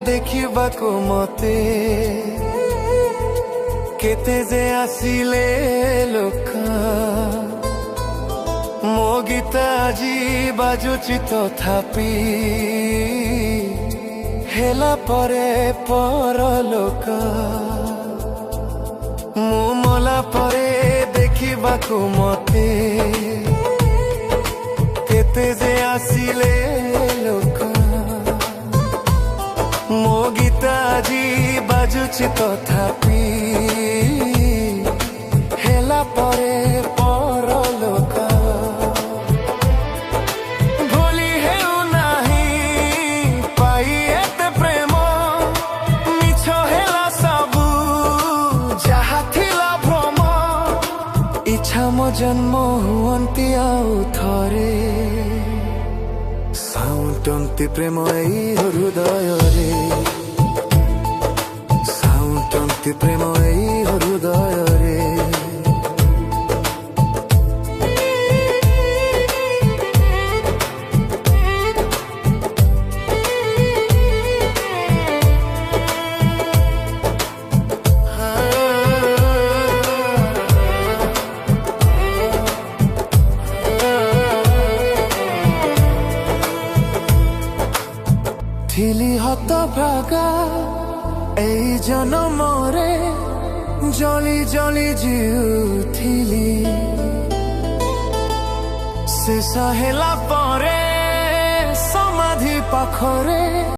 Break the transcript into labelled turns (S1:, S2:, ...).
S1: ଦେଖିବାକୁ ମତେ କେତେ ଯେ ଆସିଲେ ଲୋକ ମୋ ଗୀତ ଆଜି ବାଜୁଛି ତଥାପି ହେଲା ପରେ ପରଲୋକ ମୁଁ ମଲା ପରେ ଦେଖିବାକୁ ମତେ କେତେ ଯେ ଆସିଲେ ଲୋକ ମୋ ଗୀତ ଆଜି ବାଜୁଛି ତଥାପି ହେଲା ପରେ ପରଲୋକ ଭୁଲି ହେଉନାହିଁ ପାଇ ଏତେ ପ୍ରେମ ମିଛ ହେଲା ସବୁ ଯାହା ଥିଲା ଭ୍ରମ ଇଚ୍ଛା ମୋ ଜନ୍ମ ହୁଅନ୍ତି ଆଉ ଥରେ ସାଉଁଟନ୍ତି ପ୍ରେମ ଏଇ ହୃଦୟରେ ସାଉଁଟନ୍ତି ପ୍ରେମ ଏଇ ହୃଦୟରେ ଥିଲି ହତଭାଗା ଏଇ ଜନମରେ ଜଳି ଜଳି ଜିଉଥିଲି ଶେଷ ହେଲା ପରେ ସମାଧି ପାଖରେ